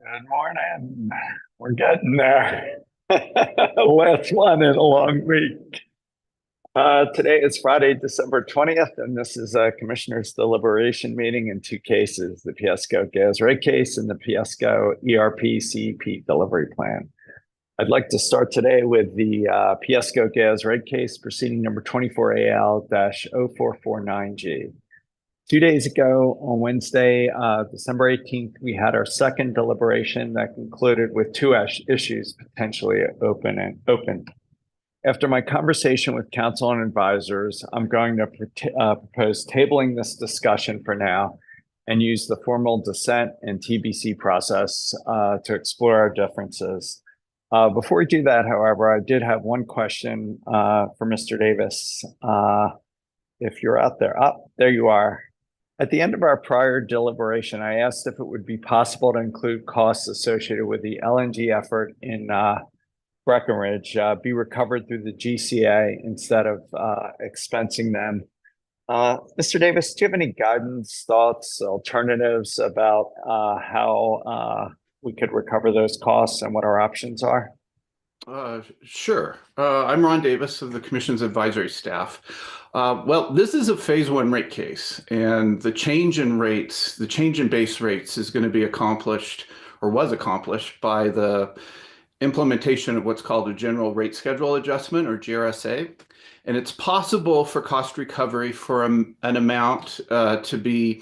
Good morning. We're getting there. Last one in a long week. Today is Friday, December 20th, and this is a Commissioner's Deliberation meeting in two cases, the Piesco Gas Rate Case and the Piesco ERP CEP Delivery Plan. I'd like to start today with the Piesco Gas Rate Case, proceeding number 24AL-0449G. 2 days ago, on Wednesday, December 18th, we had our second deliberation that concluded with two issues potentially open. After my conversation with counsel and advisors, I'm going to propose tabling this discussion for now and use the formal dissent and TBC process to explore our differences. Before we do that, however, I did have one question for Mr. Davis. If you're out there, there you are. At the end of our prior deliberation, I asked if it would be possible to include costs associated with the LNG effort in Breckenridge be recovered through the GCA instead of expensing them. Mr. Davis, do you have any guidance, thoughts, alternatives about how we could recover those costs and what our options are? Sure. I'm Ron Davis of the Commission's advisory staff. Well, this is a phase one rate case, and the change in rates, the change in base rates is going to be accomplished or was accomplished by the implementation of what's called a general rate schedule adjustment, or GRSA. And it's possible for cost recovery for an amount to be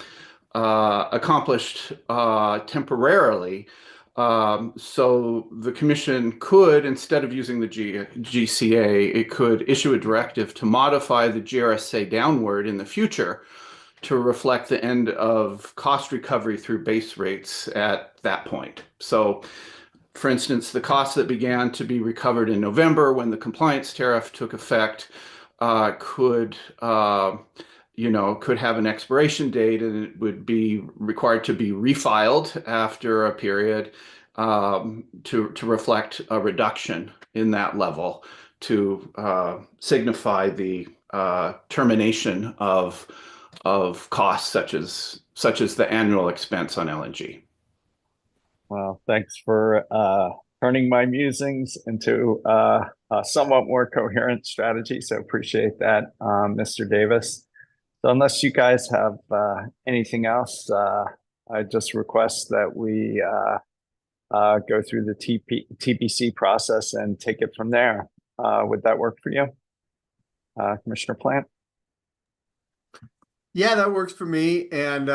accomplished temporarily. So the Commission could, instead of using the GCA, it could issue a directive to modify the GRSA downward in the future to reflect the end of cost recovery through base rates at that point. So, for instance, the costs that began to be recovered in November when the compliance tariff took effect could have an expiration date, and it would be required to be refiled after a period to reflect a reduction in that level to signify the termination of costs such as the annual expense on LNG. Well, thanks for turning my musings into a somewhat more coherent strategy. So appreciate that, Mr. Davis. So unless you guys have anything else, I just request that we go through the TBC process and take it from there. Would that work for you, Commissioner Plant? Yeah, that works for me. And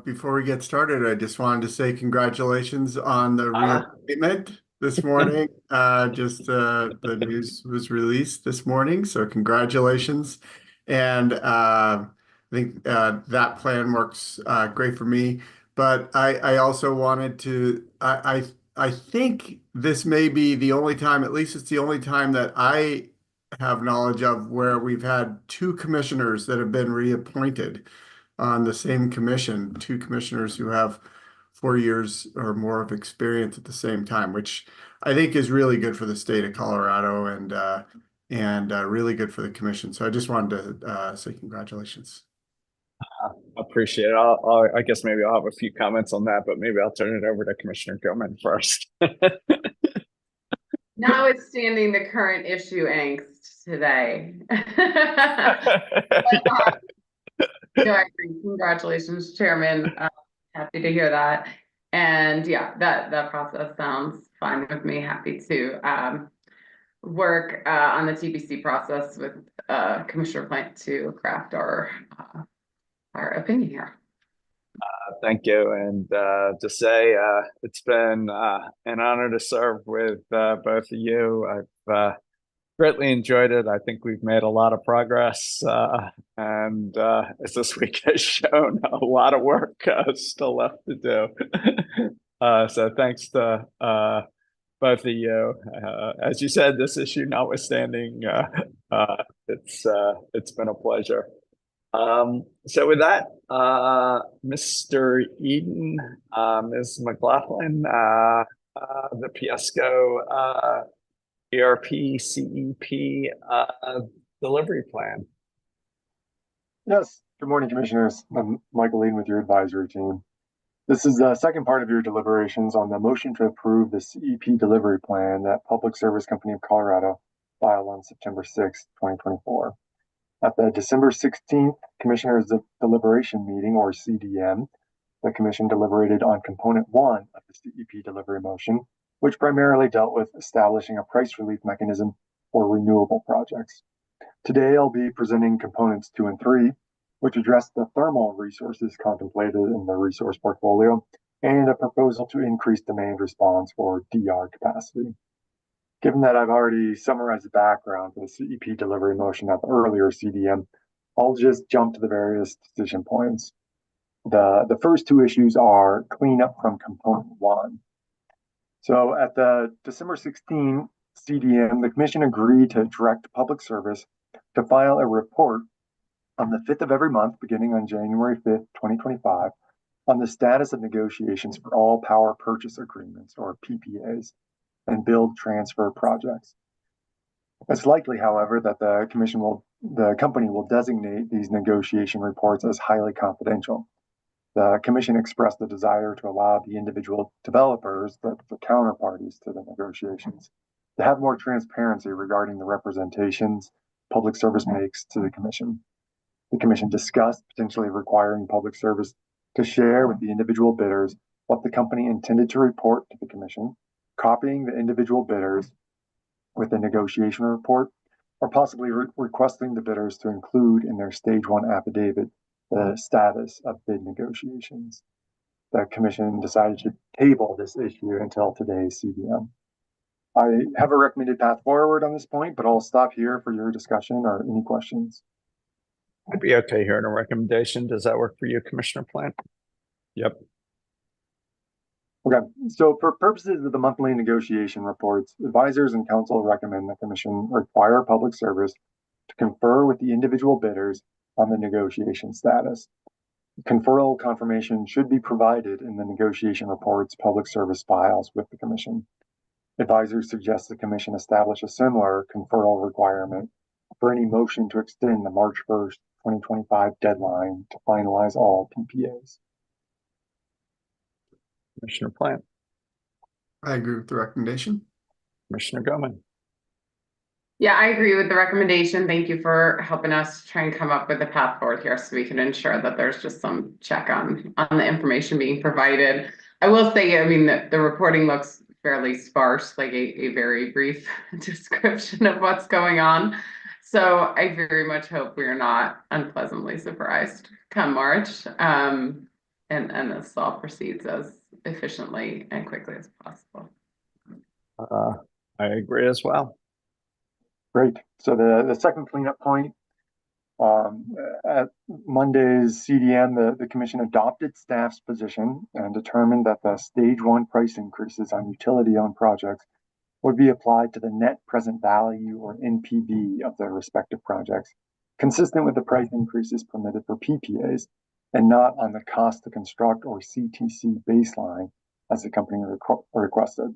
before we get started, I just wanted to say congratulations on the reappointment this morning. The news was released this morning, so congratulations. And I think that plan works great for me. But I also wanted to, I think this may be the only time, at least it's the only time that I have knowledge of where we've had two commissioners that have been reappointed on the same commission, two commissioners who have 4 years or more of experience at the same time, which I think is really good for the state of Colorado and really good for the commission. So I just wanted to say congratulations. Appreciate it. I guess maybe I'll have a few comments on that, but maybe I'll turn it over to Commissioner Gilman first. Notwithstanding the current issue angst today. Congratulations, Chairman. Happy to hear that. And yeah, that process sounds fine with me. Happy to work on the TBC process with Commissioner Plant to craft our opinion here. Thank you. And to say it's been an honor to serve with both of you. I've greatly enjoyed it. I think we've made a lot of progress. And as this week has shown, a lot of work still left to do. So thanks to both of you. As you said, this issue notwithstanding, it's been a pleasure. So with that, Mr. Eden, Ms. McLaughlin, the Piesco ERP CEP delivery plan. Yes. Good morning, commissioners. I'm Michael Eden with your advisory team. This is the second part of your deliberations on the motion to approve the CEP delivery plan that Public Service Company of Colorado filed on September 6, 2024. At the December 16th Commissioners' Deliberation Meeting, or CDM, the Commission deliberated on Component 1 of the CEP delivery motion, which primarily dealt with establishing a price relief mechanism for renewable projects. Today, I'll be presenting Components 2 and 3, which address the thermal resources contemplated in the resource portfolio and a proposal to increase demand response for DR capacity. Given that I've already summarized the background for the CEP delivery motion at the earlier CDM, I'll just jump to the various decision points. The first two issues are cleanup from Component 1. So at the December 16 CDM, the Commission agreed to direct Public Service to file a report on the 5th of every month, beginning on January 5th, 2025, on the status of negotiations for all power purchase agreements, or PPAs, and build transfer projects. It's likely, however, that the company will designate these negotiation reports as highly confidential. The Commission expressed the desire to allow the individual developers, the counterparties to the negotiations, to have more transparency regarding the representations Public Service makes to the Commission. The Commission discussed potentially requiring Public Service to share with the individual bidders what the company intended to report to the Commission, copying the individual bidders with the negotiation report, or possibly requesting the bidders to include in their Stage 1 affidavit the status of bid negotiations. The Commission decided to table this issue until today's CDM. I have a recommended path forward on this point, but I'll stop here for your discussion or any questions. I'd be okay hearing a recommendation. Does that work for you, Commissioner Plant? Yep. Okay, so for purposes of the monthly negotiation reports, advisors and counsel recommend the Commission require Public Service to confer with the individual bidders on the negotiation status. Conferral confirmation should be provided in the negotiation reports Public Service files with the Commission. Advisors suggest the Commission establish a similar conferral requirement for any motion to extend the March 1st, 2025 deadline to finalize all PPAs. Commissioner Plant. I agree with the recommendation. Commissioner Goman. Yeah, I agree with the recommendation. Thank you for helping us try and come up with a path forward here so we can ensure that there's just some check on the information being provided. I will say, I mean, the reporting looks fairly sparse, like a very brief description of what's going on. So I very much hope we are not unpleasantly surprised come March, and this all proceeds as efficiently and quickly as possible. I agree as well. Great. So the second cleanup point, at Monday's CDM, the Commission adopted staff's position and determined that the Stage 1 price increases on utility-owned projects would be applied to the net present value, or NPV, of their respective projects, consistent with the price increases permitted for PPAs, and not on the cost to construct, or CTC, baseline, as the company requested.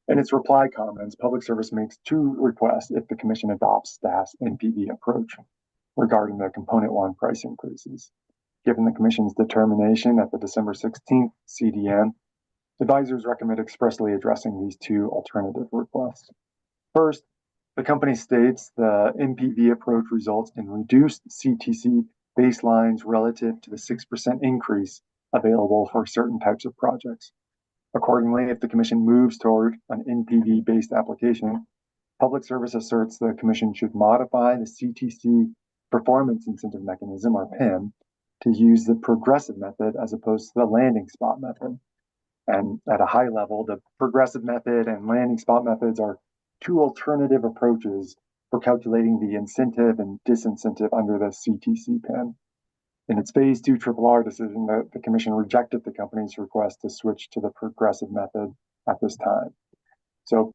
In its reply comments, Public Service makes two requests if the Commission adopts staff's NPV approach regarding the Component 1 price increases. Given the Commission's determination at the December 16th CDM, advisors recommend expressly addressing these two alternative requests. First, the company states the NPV approach results in reduced CTC baselines relative to the 6% increase available for certain types of projects. Accordingly, if the Commission moves toward an NPV-based application, Public Service asserts the Commission should modify the CTC Performance Incentive Mechanism, or PIM, to use the progressive method as opposed to the landing spot method. And at a high level, the progressive method and landing spot methods are two alternative approaches for calculating the incentive and disincentive under the CTC PIM. In its Phase 2 RRR decision, the Commission rejected the company's request to switch to the progressive method at this time. So,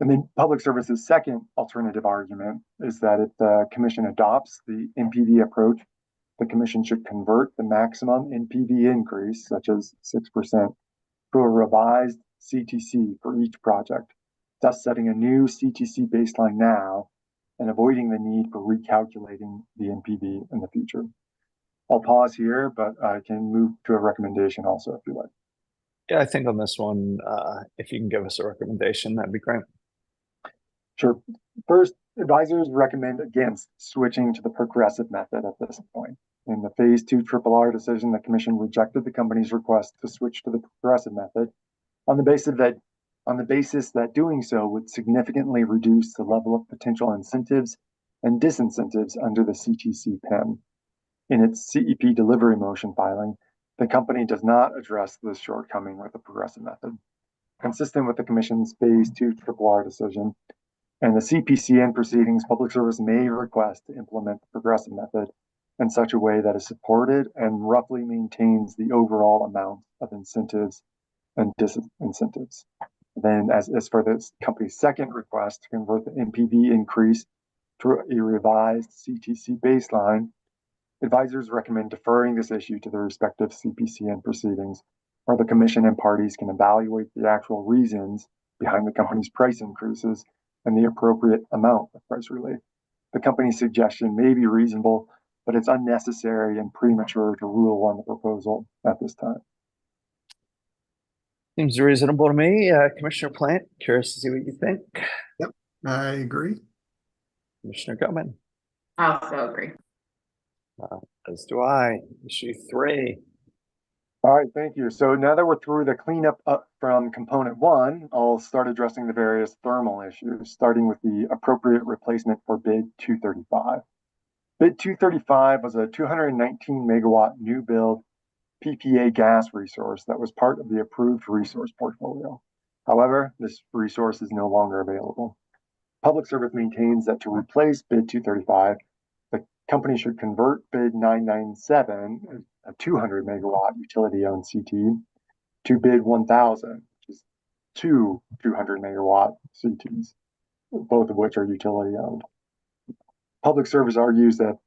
and then Public Service's second alternative argument is that if the Commission adopts the NPV approach, the Commission should convert the maximum NPV increase, such as 6%, to a revised CTC for each project, thus setting a new CTC baseline now and avoiding the need for recalculating the NPV in the future. I'll pause here, but I can move to a recommendation also if you like. Yeah, I think on this one, if you can give us a recommendation, that'd be great. Sure. First, advisors recommend against switching to the progressive method at this point. In the phase 2 RRR decision, the commission rejected the company's request to switch to the progressive method on the basis that doing so would significantly reduce the level of potential incentives and disincentives under the CTC PIM. In its CEP delivery motion filing, the company does not address this shortcoming with the progressive method. Consistent with the commission's phase 2 RRR decision, and the CPCN proceedings, Public Service may request to implement the progressive method in such a way that is supported and roughly maintains the overall amount of incentives and disincentives. Then, as for the company's second request to convert the NPV increase to a revised CTC baseline, advisors recommend deferring this issue to the respective CPCN proceedings, where the commission and parties can evaluate the actual reasons behind the company's price increases and the appropriate amount of price relief. The company's suggestion may be reasonable, but it's unnecessary and premature to rule on the proposal at this time. Seems reasonable to me. Commissioner Plant, curious to see what you think. Yep, I agree. Commissioner Gutman. I also agree. As do I. Issue 3. All right, thank you. So now that we're through the cleanup up from component 1, I'll start addressing the various thermal issues, starting with the appropriate replacement for bid 235. Bid 235 was a 219 megawatt new build PPA gas resource that was part of the approved resource portfolio. However, this resource is no longer available. Public Service maintains that to replace bid 235, the company should convert bid 997, a 200 megawatt utility owned CT, to bid 1000, which is two 200 megawatt CTs, both of which are utility owned. Public Service argues that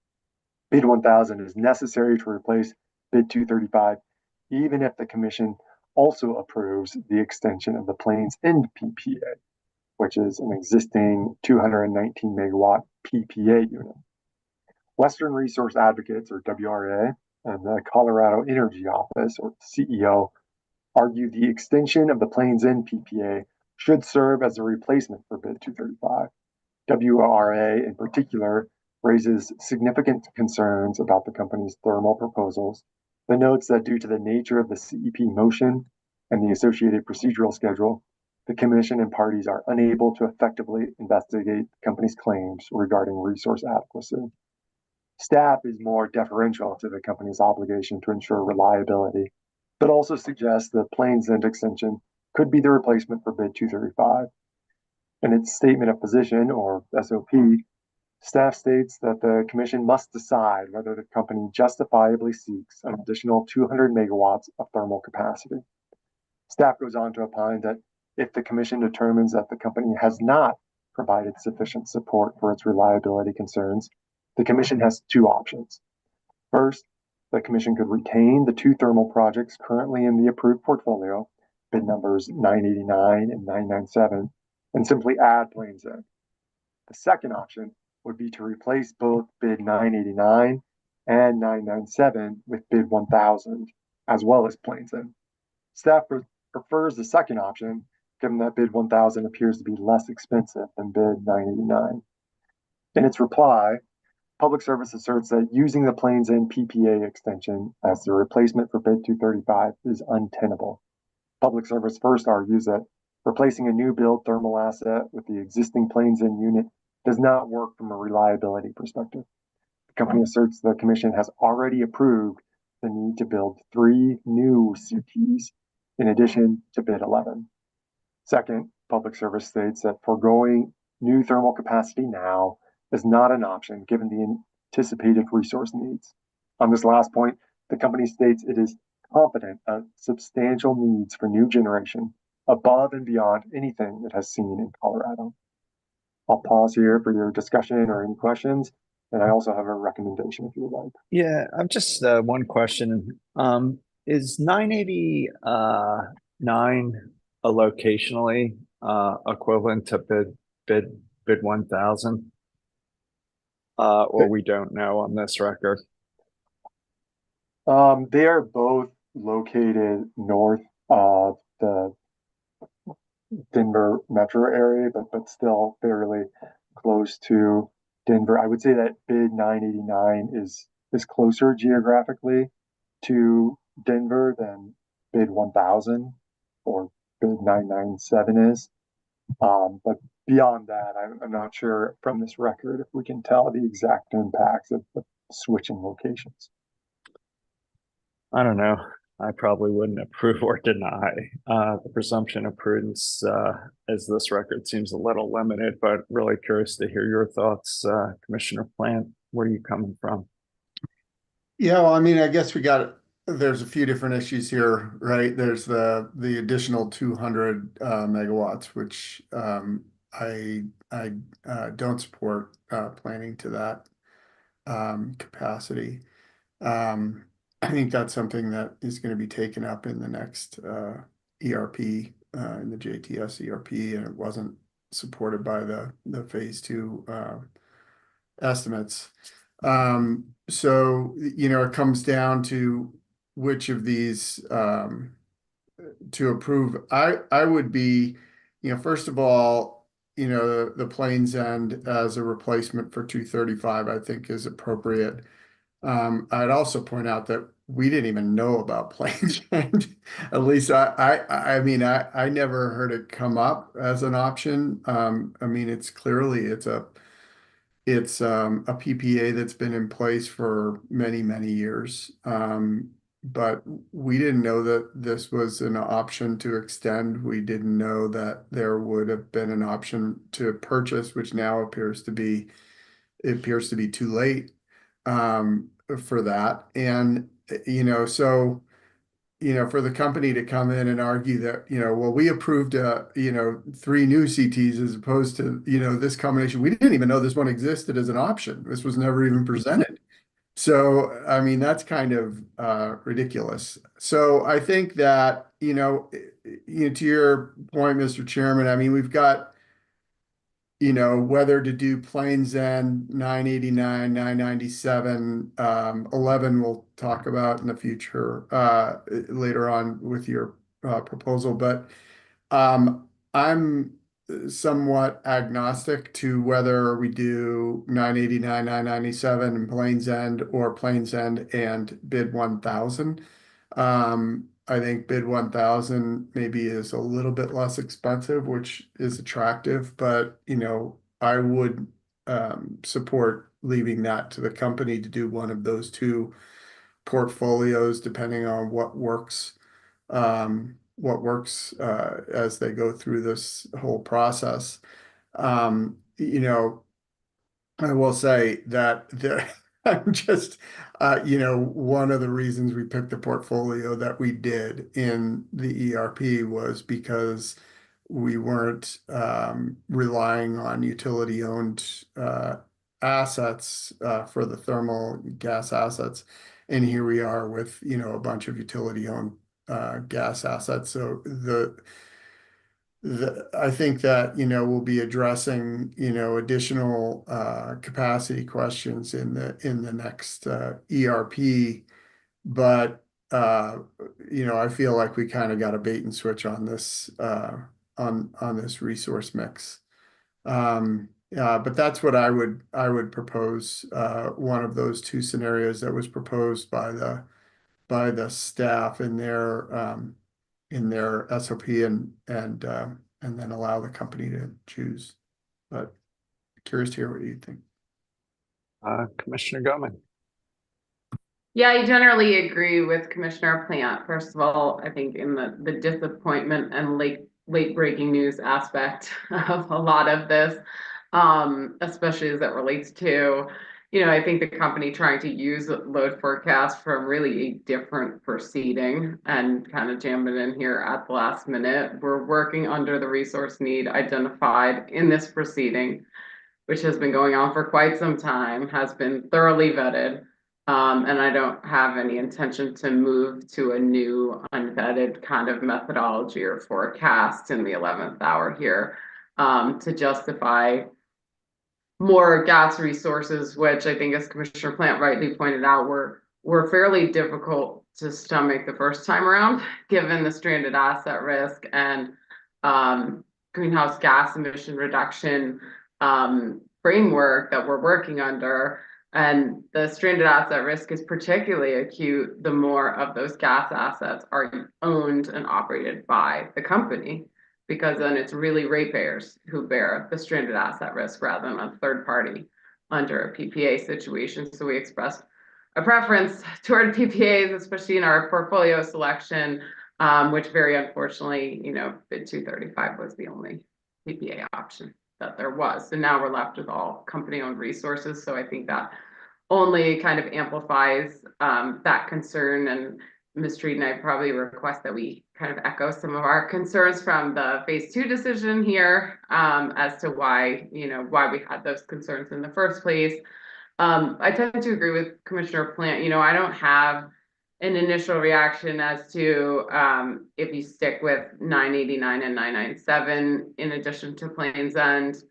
bid 1000 is necessary to replace bid 235, even if the commission also approves the extension of the Plains End PPA, which is an existing 219 megawatt PPA unit. Western Resource Advocates, or WRA, and the Colorado Energy Office, or CEO, argue the extension of the Plains End PPA should serve as a replacement for bid 235. WRA, in particular, raises significant concerns about the company's thermal proposals. It notes that due to the nature of the CEP motion and the associated procedural schedule, the commission and parties are unable to effectively investigate the company's claims regarding resource adequacy. Staff is more deferential to the company's obligation to ensure reliability, but also suggests the Plains End extension could be the replacement for bid 235. In its statement of position, or SOP, staff states that the commission must decide whether the company justifiably seeks an additional 200 megawatts of thermal capacity. Staff goes on to opine that if the commission determines that the company has not provided sufficient support for its reliability concerns, the commission has two options. First, the commission could retain the two thermal projects currently in the approved portfolio, bid numbers 989 and 997, and simply add Plains End. The second option would be to replace both bid 989 and 997 with bid 1000, as well as Plains End. Staff prefers the second option, given that bid 1000 appears to be less expensive than bid 989. In its reply, Public Service asserts that using the Plains End PPA extension as the replacement for bid 235 is untenable. Public Service first argues that replacing a new build thermal asset with the existing Plains End unit does not work from a reliability perspective. The company asserts the commission has already approved the need to build 3 new CTs in addition to bid 11. Second, Public Service states that foregoing new thermal capacity now is not an option given the anticipated resource needs. On this last point, the company states it is confident of substantial needs for new generation above and beyond anything it has seen in Colorado. I'll pause here for your discussion or any questions, and I also have a recommendation if you would like. Yeah, I'm just one question. Is 989 locationally equivalent to bid 1000? Or we don't know on this record? They are both located north of the Denver metro area, but still fairly close to Denver. I would say that bid 989 is closer geographically to Denver than bid 1000 or bid 997 is. But beyond that, I'm not sure from this record if we can tell the exact impacts of the switching locations. I don't know. I probably wouldn't approve or deny. The presumption of prudence, as this record seems a little limited, but really curious to hear your thoughts, Commissioner Plant. Where are you coming from? Yeah, well, I mean, I guess there's a few different issues here, right? There's the additional 200 megawatts, which I don't support planning to that capacity. I think that's something that is going to be taken up in the next ERP, in the JTS ERP, and it wasn't supported by the phase two estimates. So, it comes down to which of these to approve. I would be, first of all, the Plains End as a replacement for 235, I think is appropriate. I'd also point out that we didn't even know about Plains End. At least I mean, I never heard it come up as an option. I mean, it's a PPA that's been in place for many, many years. But we didn't know that this was an option to extend. We didn't know that there would have been an option to purchase, which now appears to be too late for that. And so for the company to come in and argue that, well, we approved, 3 new CTs as opposed to, this combination. We didn't even know this one existed as an option. This was never even presented. So, I mean, that's kind of ridiculous. So I think that, to your point, Mr. Chairman, I mean, we've got, whether to do Plains End 989, 997, 11 we'll talk about in the future later on with your proposal. But I'm somewhat agnostic to whether we do 989, 997 and Plains End or Plains End and bid 1000. I think bid 1000 maybe is a little bit less expensive, which is attractive, but I would support leaving that to the company to do one of those two portfolios, depending on what works as they go through this whole process. I will say that I'm just, one of the reasons we picked the portfolio that we did in the ERP was because we weren't relying on utility-owned assets for the thermal gas assets. And here we are with, a bunch of utility-owned gas assets. So I think that, we'll be addressing, additional capacity questions in the next ERP. But, I feel like we kind of got a bait and switch on this on this resource mix. But that's what I would propose, one of those two scenarios that was proposed by the staff in their SOP and then allow the company to choose. But curious to hear what you think. Commissioner Goman. Yeah, I generally agree with Commissioner Plant. First of all, I think in the disappointment and late breaking news aspect of a lot of this, especially as it relates to, I think the company trying to use load forecast from really a different proceeding and kind of jam it in here at the last minute. We're working under the resource need identified in this proceeding, which has been going on for quite some time, has been thoroughly vetted. And I don't have any intention to move to a new unvetted kind of methodology or forecast in the 11th hour here to justify more gas resources, which I think, as Commissioner Plant rightly pointed out, we're were fairly difficult to stomach the first time around, given the stranded asset risk and greenhouse gas emission reduction framework that we're working under. And the stranded asset risk is particularly acute the more of those gas assets are owned and operated by the company, because then it's really ratepayers who bear the stranded asset risk rather than a third party under a PPA situation. So we expressed a preference toward PPAs, especially in our portfolio selection, which very unfortunately, bid 235 was the only PPA option that there was. So now we're left with all company-owned resources. So I think that only kind of amplifies that concern. And Ms. Reed and I probably request that we kind of echo some of our concerns from the phase 2 decision here as to why we had those concerns in the first place. I tend to agree with Commissioner Plant. I don't have an initial reaction as to if you stick with 989 and 997 in addition to Plains End,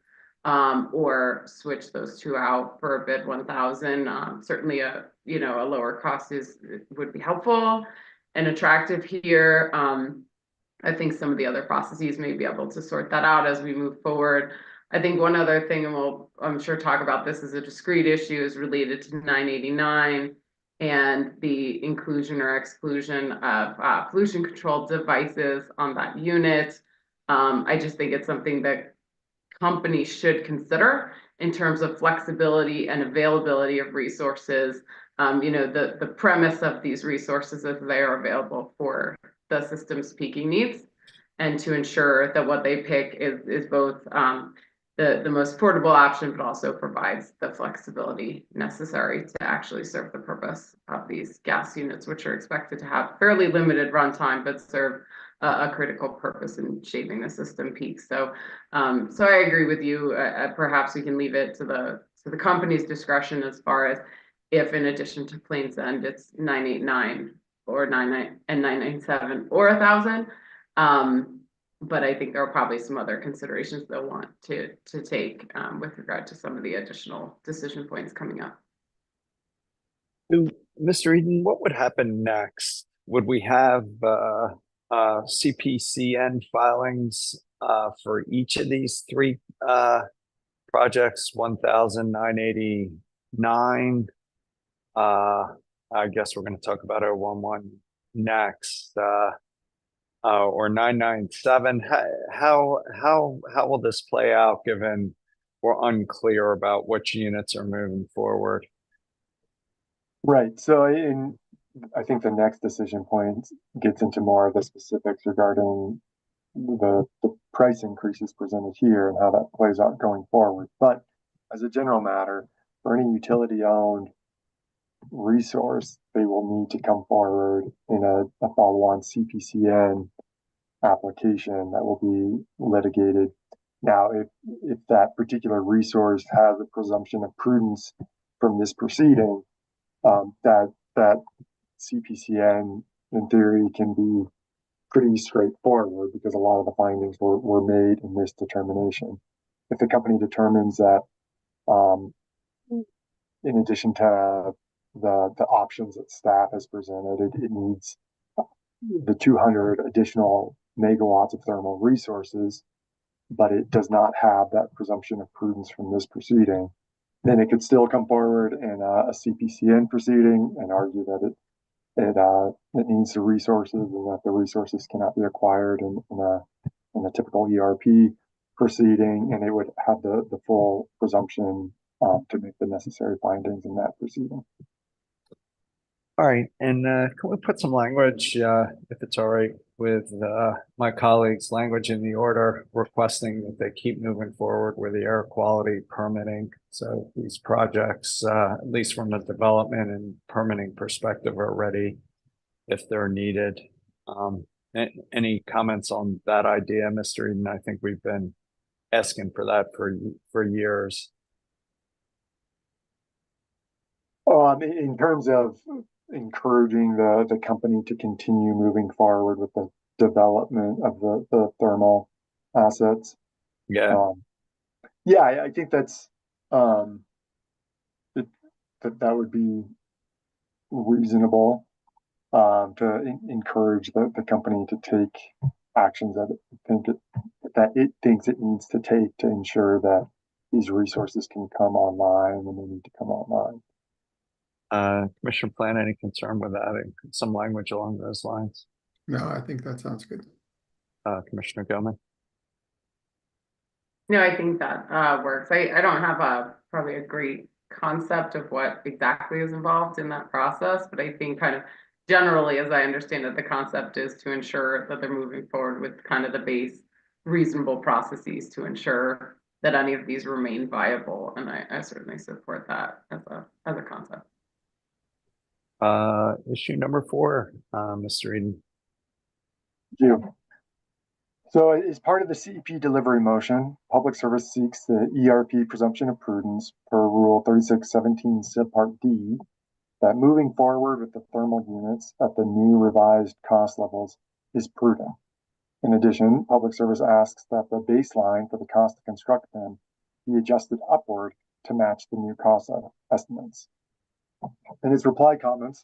or switch those two out for a bid 1000. Certainly a lower cost would be helpful and attractive here. I think some of the other processes may be able to sort that out as we move forward. I think one other thing, and I'm sure talk about this as a discrete issue, is related to 989 and the inclusion or exclusion of pollution control devices on that unit. I just think it's something that companies should consider in terms of flexibility and availability of resources. The premise of these resources is they are available for the system's peaking needs, and to ensure that what they pick is both the most affordable option, but also provides the flexibility necessary to actually serve the purpose of these gas units, which are expected to have fairly limited runtime, but serve a critical purpose in shaping the system peak. So I agree with you. Perhaps we can leave it to the company's discretion as far as if, in addition to Plains End, it's 989 or 99 and 997 or 1000. But I think there are probably some other considerations they'll want to take with regard to some of the additional decision points coming up. Mr. Eden, what would happen next? Would we have CPCN filings for each of these three projects? 1,989. I guess we're going to talk about 011 next. Or 997. How will this play out, given we're unclear about which units are moving forward? Right. So I think the next decision point gets into more of the specifics regarding the price increases presented here and how that plays out going forward. But as a general matter, for any utility-owned resource, they will need to come forward in a follow-on CPCN application that will be litigated. Now, if that particular resource has a presumption of prudence from this proceeding, that CPCN in theory can be pretty straightforward, because a lot of the findings were made in this determination. If the company determines that in addition to the options that staff has presented, it needs the 200 additional megawatts of thermal resources, but it does not have that presumption of prudence from this proceeding, then it could still come forward in a CPCN proceeding and argue that it needs the resources and that the resources cannot be acquired in a typical ERP proceeding, and it would have the full presumption to make the necessary findings in that proceeding. All right, and can we put some language, if it's all right with my colleagues, language in the order requesting that they keep moving forward with the air quality permitting. So these projects, at least from a development and permitting perspective, are ready if they're needed. Any comments on that idea, Mr. Eden? I think we've been asking for that for years. In terms of encouraging the company to continue moving forward with the development of the thermal assets. Yeah. I think that's that would be reasonable to encourage the company to take actions that it thinks it needs to take to ensure that these resources can come online when they need to come online. Commissioner Plant, any concern with adding some language along those lines? No, I think that sounds good. Commissioner Gomez? No, I think that works. I don't have probably a great concept of what exactly is involved in that process, but I think kind of generally, as I understand it, the concept is to ensure that they're moving forward with kind of the base reasonable processes to ensure that any of these remain viable. And I certainly support that as a concept. Issue number 4, Mr. Eden. Thank you. So as part of the CEP delivery motion, Public Service seeks the ERP presumption of prudence per Rule 3617 subpart D that moving forward with the thermal units at the new revised cost levels is prudent. In addition, Public Service asks that the baseline for the cost to construct them be adjusted upward to match the new cost estimates. In its reply comments,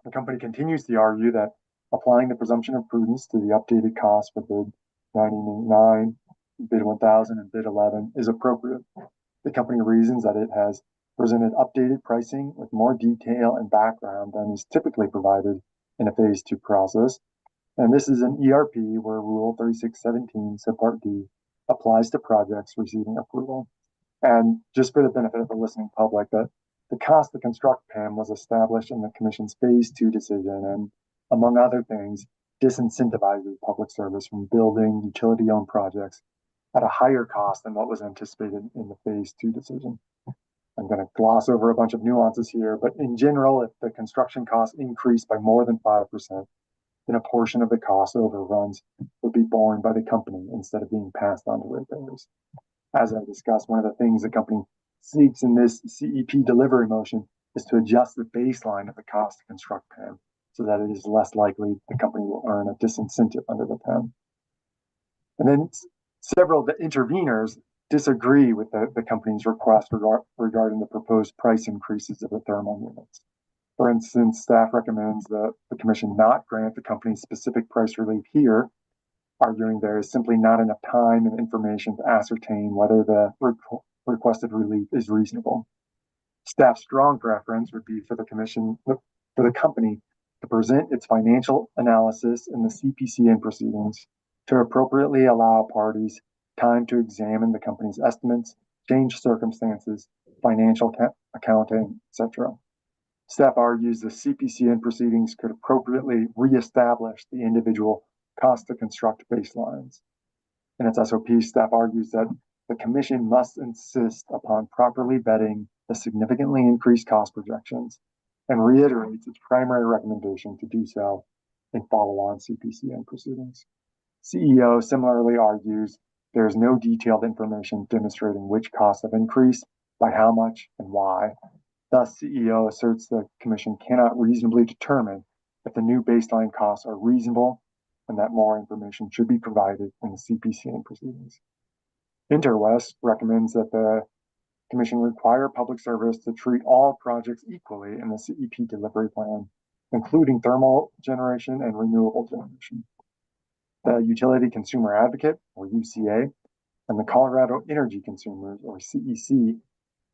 the company continues to argue that applying the presumption of prudence to the updated cost for bid 989, bid 1000, and bid 11 is appropriate. The company reasons that it has presented updated pricing with more detail and background than is typically provided in a phase 2 process. And this is an ERP where Rule 3617 subpart D applies to projects receiving approval. And just for the benefit of the listening public, that the cost to construct PIM was established in the Commission's phase 2 decision, and among other things, disincentivizes Public Service from building utility-owned projects at a higher cost than what was anticipated in the phase 2 decision. I'm going to gloss over a bunch of nuances here, but in general, if the construction costs increase by more than 5%, then a portion of the cost overruns would be borne by the company instead of being passed on to ratepayers. As I discussed, one of the things the company seeks in this CEP delivery motion is to adjust the baseline of the cost to construct PIM so that it is less likely the company will earn a disincentive under the PIM. And then several of the interveners disagree with the company's request regarding the proposed price increases of the thermal units. For instance, staff recommends that the Commission not grant the company specific price relief here, arguing there is simply not enough time and information to ascertain whether the requested relief is reasonable. Staff's strong preference would be for the company to present its financial analysis in the CPCN proceedings to appropriately allow parties time to examine the company's estimates, change circumstances, financial accounting, etc. Staff argues the CPCN proceedings could appropriately reestablish the individual cost to construct baselines. In its SOP, staff argues that the Commission must insist upon properly vetting the significantly increased cost projections and reiterates its primary recommendation to do so in follow-on CPCN proceedings. CEO similarly argues there is no detailed information demonstrating which costs have increased, by how much, and why. Thus, CEO asserts the Commission cannot reasonably determine if the new baseline costs are reasonable and that more information should be provided in the CPCN proceedings. Interwest recommends that the Commission require Public Service to treat all projects equally in the CEP delivery plan, including thermal generation and renewable generation. The Utility Consumer Advocate, or UCA, and the Colorado Energy Consumers, or CEC,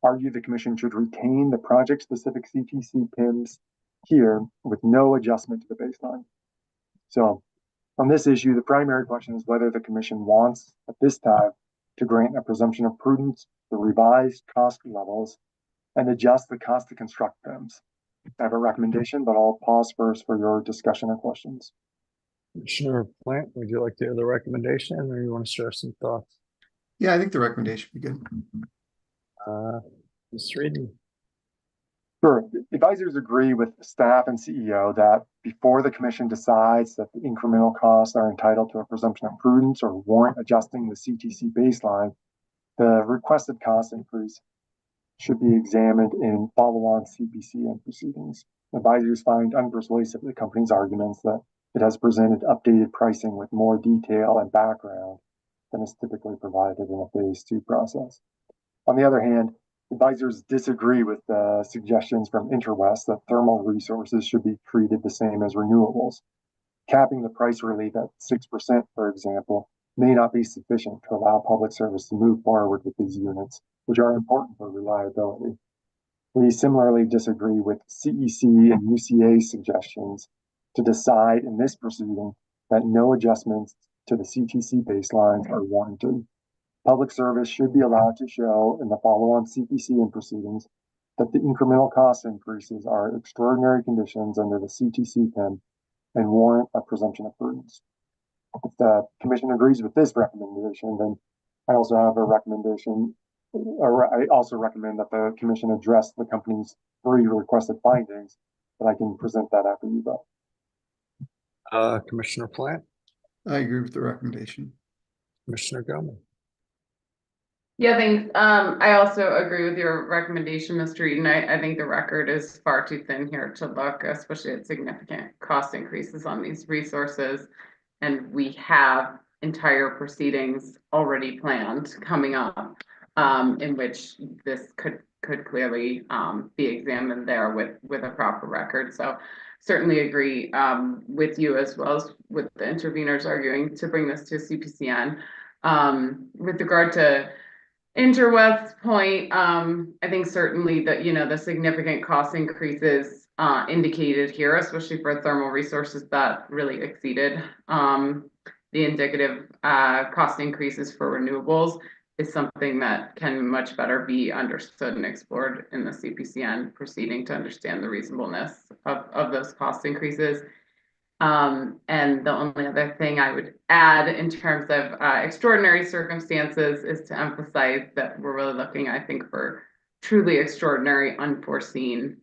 argue the Commission should retain the project-specific CTC PIMs here with no adjustment to the baseline. So on this issue, the primary question is whether the Commission wants, at this time, to grant a presumption of prudence, the revised cost levels, and adjust the cost to construct PIMs. I have a recommendation, but I'll pause first for your discussion or questions. Commissioner Plant, would you like to hear the recommendation, or you want to share some thoughts? Yeah, I think the recommendation would be good. Mr. Reedy. Sure. Advisors agree with staff and CEO that before the Commission decides that the incremental costs are entitled to a presumption of prudence or warrant adjusting the CTC baseline, the requested cost increase should be examined in follow-on CPCN proceedings. Advisors find unpersuasive the company's arguments that it has presented updated pricing with more detail and background than is typically provided in a phase 2 process. On the other hand, Advisors disagree with the suggestions from Interwest that thermal resources should be treated the same as renewables. Capping the price relief at 6%, for example, may not be sufficient to allow public service to move forward with these units, which are important for reliability. We similarly disagree with CEC and UCA suggestions to decide in this proceeding that no adjustments to the CTC baselines are warranted. Public service should be allowed to show in the follow-on CPC and proceedings that the incremental cost increases are extraordinary conditions under the CTC PIM and warrant a presumption of prudence. If the commission agrees with this recommendation, then I also have a recommendation, or I also recommend that the commission address the company's 3 requested findings, but I can present that after you vote. Commissioner Plant, I agree with the recommendation. Commissioner Gomez. Yeah, thanks. I also agree with your recommendation, Mr. Eden. I think the record is far too thin here to look, especially at significant cost increases on these resources. And we have entire proceedings already planned coming up, in which this could clearly be examined there with a proper record. So certainly agree with you as well as with the interveners arguing to bring this to CPCN. With regard to Interwest's point, I think certainly that, the significant cost increases indicated here, especially for thermal resources that really exceeded the indicative cost increases for renewables, is something that can much better be understood and explored in the CPCN proceeding to understand the reasonableness of those cost increases. And the only other thing I would add in terms of extraordinary circumstances is to emphasize that we're really looking, I think, for truly extraordinary, unforeseen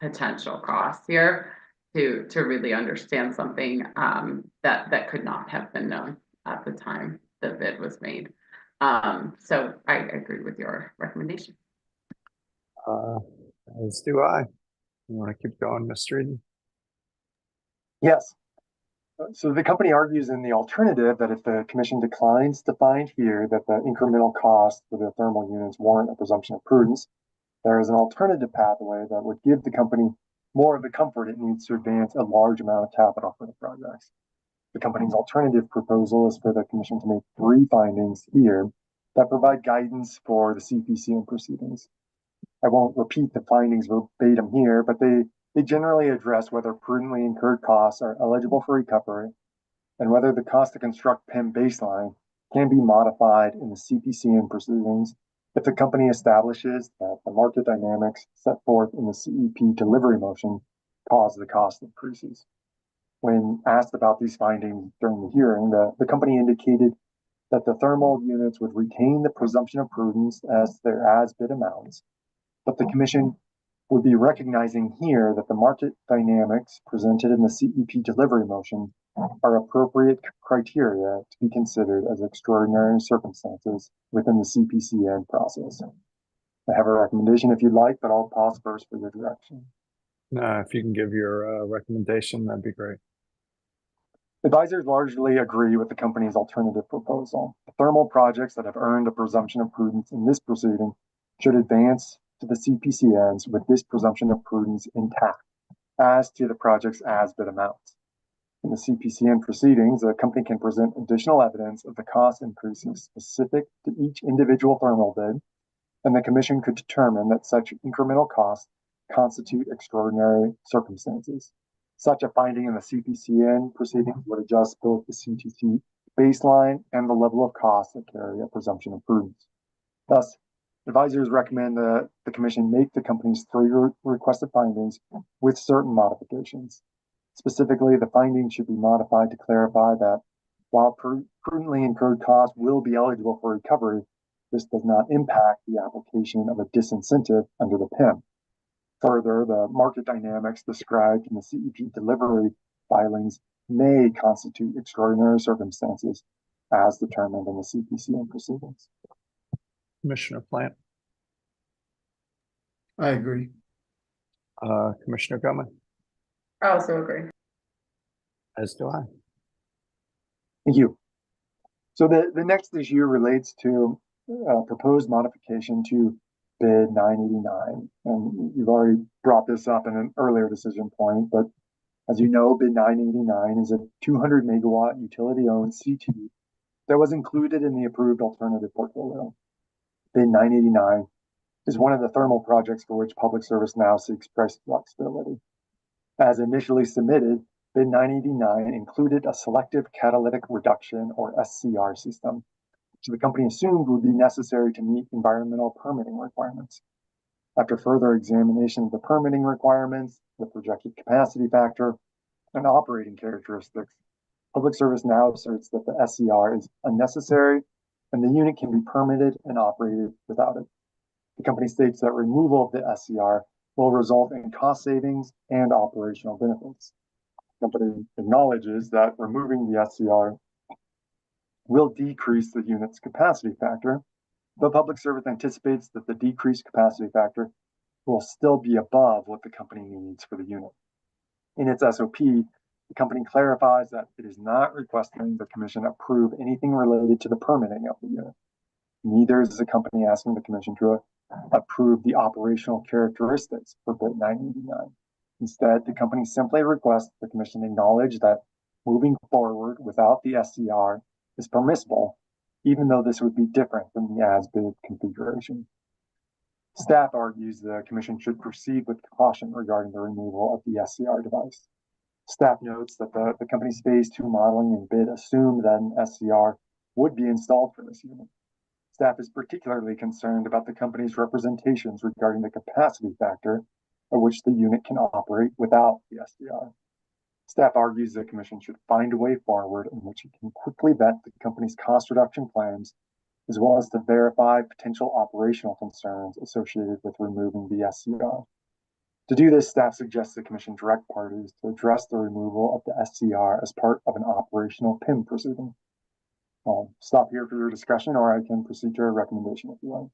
potential costs here to really understand something that could not have been known at the time the bid was made. So I agree with your recommendation. As do I. You want to keep going, Mr. Eden? Yes. So the company argues in the alternative that if the commission declines to find here that the incremental cost for the thermal units warrant a presumption of prudence, there is an alternative pathway that would give the company more of the comfort it needs to advance a large amount of capital for the projects. The company's alternative proposal is for the commission to make 3 findings here that provide guidance for the CPCN proceedings. I won't repeat the findings verbatim here, but they generally address whether prudently incurred costs are eligible for recovery and whether the cost to construct PIM baseline can be modified in the CPCN proceedings if the company establishes that the market dynamics set forth in the CEP delivery motion cause the cost increases. When asked about these findings during the hearing, the company indicated that the thermal units would retain the presumption of prudence as their as-bid amounts, but the commission would be recognizing here that the market dynamics presented in the CEP delivery motion are appropriate criteria to be considered as extraordinary circumstances within the CPCN process. I have a recommendation if you'd like, but I'll pause first for your direction. If you can give your recommendation, that'd be great. Advisors largely agree with the company's alternative proposal. The thermal projects that have earned a presumption of prudence in this proceeding should advance to the CPCNs with this presumption of prudence intact as to the project's as-bid amounts. In the CPCN proceedings, the company can present additional evidence of the cost increases specific to each individual thermal bid, and the commission could determine that such incremental costs constitute extraordinary circumstances. Such a finding in the CPCN proceedings would adjust both the CTC baseline and the level of costs that carry a presumption of prudence. Thus, advisors recommend that the commission make the company's 3 requested findings with certain modifications. Specifically, the findings should be modified to clarify that while prudently incurred costs will be eligible for recovery, this does not impact the application of a disincentive under the PIM. Further, the market dynamics described in the CEP delivery filings may constitute extraordinary circumstances as determined in the CPCN proceedings. Commissioner Plant, I agree. Commissioner Gomez, I also agree. as do I. Thank you. So the next issue relates to proposed modification to bid 989. And you've already brought this up in an earlier decision point, but as you know, bid 989 is a 200 megawatt utility owned CT that was included in the approved alternative portfolio. Bid 989 is one of the thermal projects for which Public Service now seeks price flexibility. As initially submitted, bid 989 included a selective catalytic reduction or SCR system, which the company assumed would be necessary to meet environmental permitting requirements. After further examination of the permitting requirements, the projected capacity factor, and operating characteristics, Public Service now asserts that the SCR is unnecessary and the unit can be permitted and operated without it. The company states that removal of the SCR will result in cost savings and operational benefits. The company acknowledges that removing the SCR will decrease the unit's capacity factor, but Public Service anticipates that the decreased capacity factor will still be above what the company needs for the unit. In its SOP, the company clarifies that it is not requesting the Commission approve anything related to the permitting of the unit. Neither is the company asking the Commission to approve the operational characteristics for bid 989. Instead, the company simply requests the Commission acknowledge that moving forward without the SCR is permissible, even though this would be different than the as-bid configuration. Staff argues the Commission should proceed with caution regarding the removal of the SCR device. Staff notes that the company's phase 2 modeling and bid assumed that an SCR would be installed for this unit. Staff is particularly concerned about the company's representations regarding the capacity factor at which the unit can operate without the SCR. Staff argues the Commission should find a way forward in which it can quickly vet the company's cost reduction plans, as well as to verify potential operational concerns associated with removing the SCR. To do this, staff suggests the Commission direct parties to address the removal of the SCR as part of an operational PIM proceeding. I'll stop here for your discussion, or I can proceed to a recommendation if you like.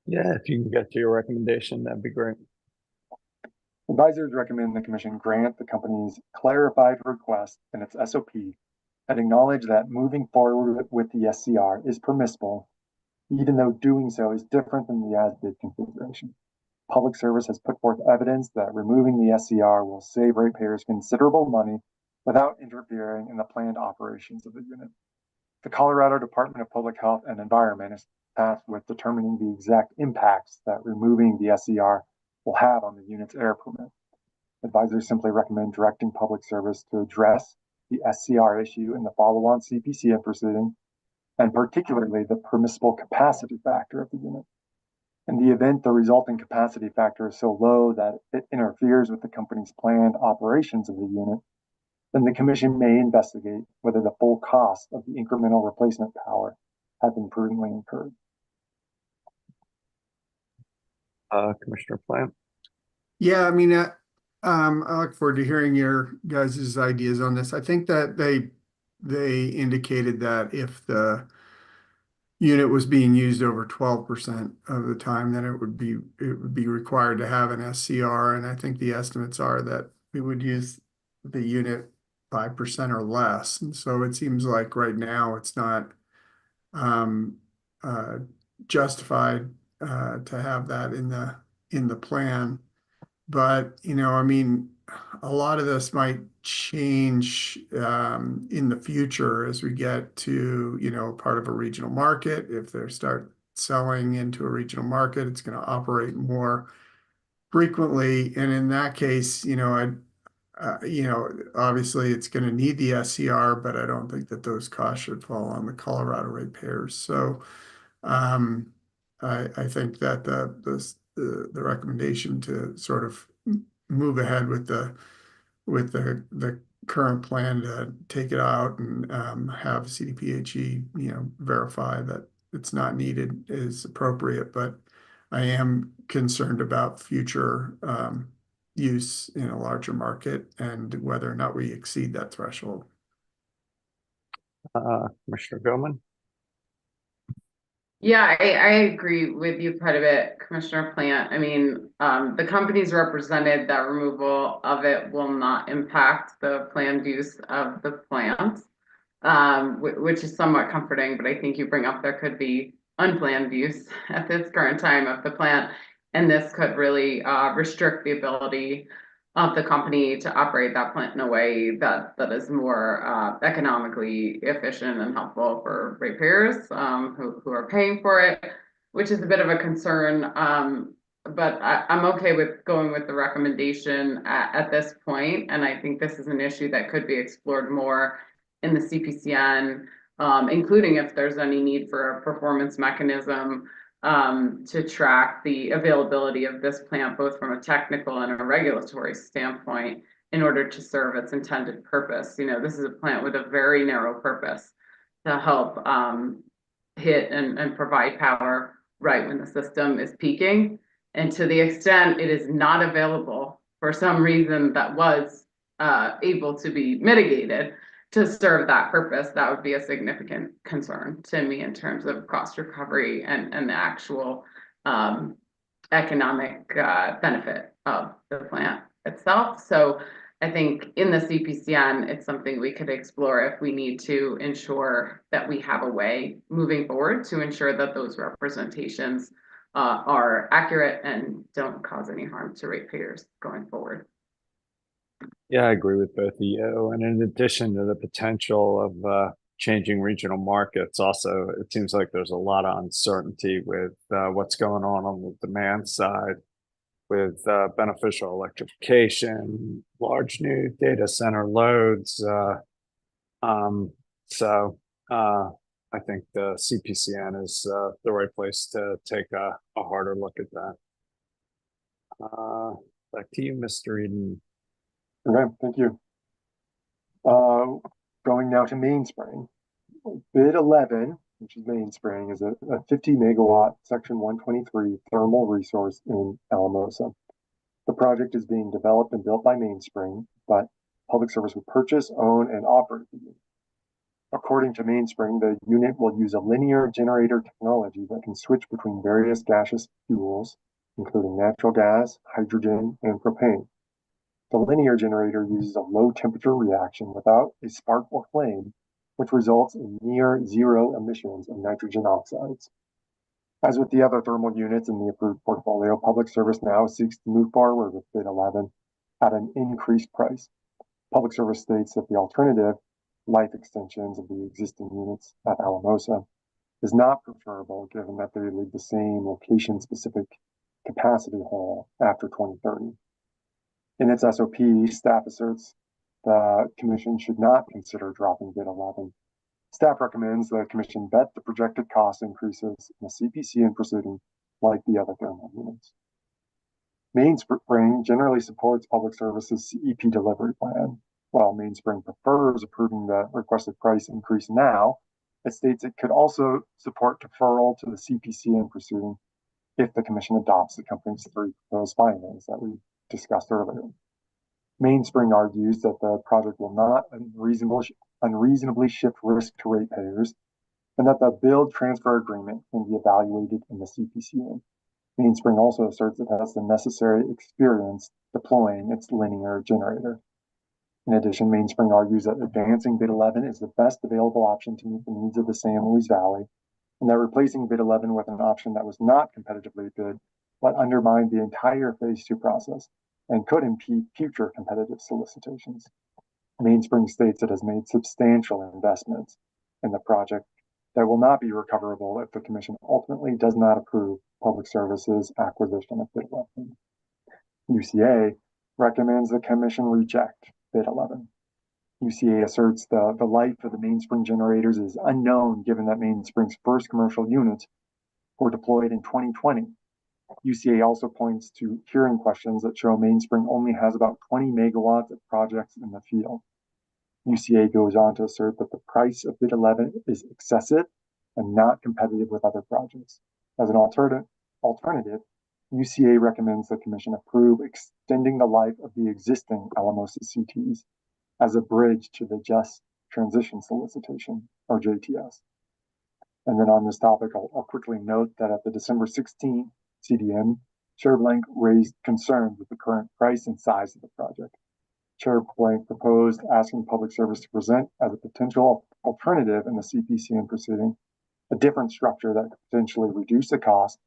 Yeah, if you can get to your recommendation, that'd be great. Advisors recommend the Commission grant the company's clarified request in its SOP and acknowledge that moving forward with the SCR is permissible, even though doing so is different than the as-bid configuration. Public Service has put forth evidence that removing the SCR will save ratepayers considerable money without interfering in the planned operations of the unit. The Colorado Department of Public Health and Environment is tasked with determining the exact impacts that removing the SCR will have on the unit's air permit. Advisors simply recommend directing Public Service to address the SCR issue in the follow-on CPCN proceeding, and particularly the permissible capacity factor of the unit. In the event the resulting capacity factor is so low that it interferes with the company's planned operations of the unit, then the Commission may investigate whether the full cost of the incremental replacement power has been prudently incurred. Commissioner Plant. Yeah, I mean, I look forward to hearing your guys' ideas on this. I think that they indicated that if the unit was being used over 12% of the time, then it would be required to have an SCR. And I think the estimates are that we would use the unit 5% or less. And so it seems like right now it's not justified to have that in the plan. But, you know, I mean, a lot of this might change in the future as we get to, you know, part of a regional market. If they start selling into a regional market, it's going to operate more frequently. And in that case, you know, obviously it's going to need the SCR, but I don't think that those costs should fall on the Colorado ratepayers. So I think that the recommendation to sort of move ahead with the current plan to take it out and have CDPHE, you know, verify that it's not needed is appropriate. But I am concerned about future use in a larger market and whether or not we exceed that threshold. Commissioner Goman. Yeah, I agree with you quite a bit, Commissioner Plant. I mean, the companies represented that removal of it will not impact the planned use of the plant, which is somewhat comforting, but I think you bring up there could be unplanned use at this current time of the plant. And this could really restrict the ability of the company to operate that plant in a way that is more economically efficient and helpful for ratepayers who are paying for it, which is a bit of a concern. But I'm okay with going with the recommendation at this point, and I think this is an issue that could be explored more in the CPCN, including if there's any need for a performance mechanism to track the availability of this plant, both from a technical and a regulatory standpoint, in order to serve its intended purpose. You know, this is a plant with a very narrow purpose to help hit and provide power right when the system is peaking. And to the extent it is not available for some reason that was able to be mitigated to serve that purpose, that would be a significant concern to me in terms of cost recovery and the actual economic benefit of the plant itself. So I think in the CPCN, it's something we could explore if we need to ensure that we have a way moving forward to ensure that those representations are accurate and don't cause any harm to ratepayers going forward. Yeah, I agree with both of you. And in addition to the potential of changing regional markets, also, it seems like there's a lot of uncertainty with what's going on the demand side with beneficial electrification, large new data center loads. So I think the CPCN is the right place to take a harder look at that. Back to you, Mr. Eden. Okay, thank you. Going now to Mainspring. Bid 11, which is Mainspring, is a 50 megawatt Section 123 thermal resource in Alamosa. The project is being developed and built by Mainspring, but Public Service will purchase, own, and operate the unit. According to Mainspring, the unit will use a linear generator technology that can switch between various gaseous fuels, including natural gas, hydrogen, and propane. The linear generator uses a low temperature reaction without a spark or flame, which results in near zero emissions of nitrogen oxides. As with the other thermal units in the approved portfolio, Public Service now seeks to move forward with bid 11 at an increased price. Public Service states that the alternative, life extensions of the existing units at Alamosa, is not preferable given that they leave the same location-specific capacity hole after 2030. In its SOP, staff asserts the Commission should not consider dropping bid 11. Staff recommends the Commission vet the projected cost increases in the CPCN proceeding like the other thermal units. Mainspring generally supports Public Service's CEP delivery plan. While Mainspring prefers approving the requested price increase now, it states it could also support deferral to the CPCN proceeding if the Commission adopts the company's three proposed findings that we discussed earlier. Mainspring argues that the project will not unreasonably shift risk to ratepayers, and that the build transfer agreement can be evaluated in the CPCN. Mainspring also asserts it has the necessary experience deploying its linear generator. In addition, Mainspring argues that advancing bid 11 is the best available option to meet the needs of the San Luis Valley, and that replacing bid 11 with an option that was not competitively bid but undermined the entire phase 2 process and could impede future competitive solicitations. Mainspring states it has made substantial investments in the project that will not be recoverable if the Commission ultimately does not approve Public Service's acquisition of bid 11. UCA recommends the Commission reject bid 11. UCA asserts the life of the Mainspring generators is unknown given that Mainspring's first commercial units were deployed in 2020. UCA also points to hearing questions that show Mainspring only has about 20 megawatts of projects in the field. UCA goes on to assert that the price of bid 11 is excessive and not competitive with other projects. As an alternative, UCA recommends the Commission approve extending the life of the existing Alamosa CTs as a bridge to the Just Transition Solicitation, or JTS. And then on this topic, I'll quickly note that at the December 16th CDM, Chair Blank raised concerns with the current price and size of the project. Chair Blank proposed asking Public Service to present as a potential alternative in the CPCN proceeding a different structure that could potentially reduce the cost,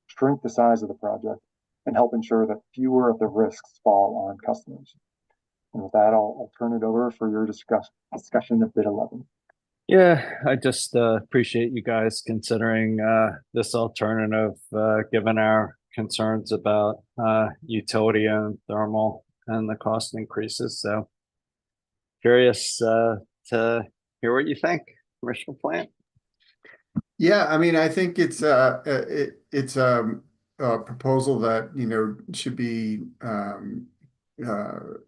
shrink the size of the project, and help ensure that fewer of the risks fall on customers. And with that, I'll turn it over for your discussion of bid 11. Yeah, I just appreciate you guys considering this alternative, given our concerns about utility and thermal and the cost increases. So curious to hear what you think, Commissioner Plant. Yeah, I mean, I think it's a proposal that, you know, should be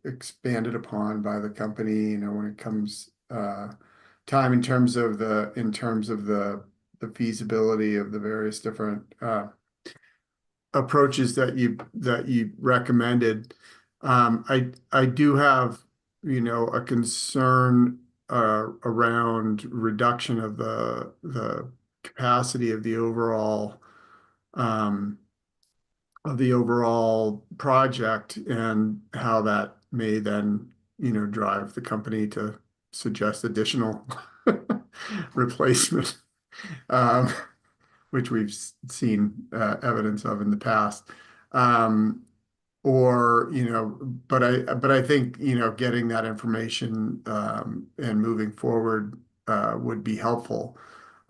expanded upon by the company, you know, when it comes time in terms of the feasibility of the various different approaches that you recommended. I do have, you know, a concern around reduction of the capacity of the overall project, and how that may then, you know, drive the company to suggest additional replacement, which we've seen evidence of in the past. Or, you know, but I think, you know, getting that information and moving forward would be helpful.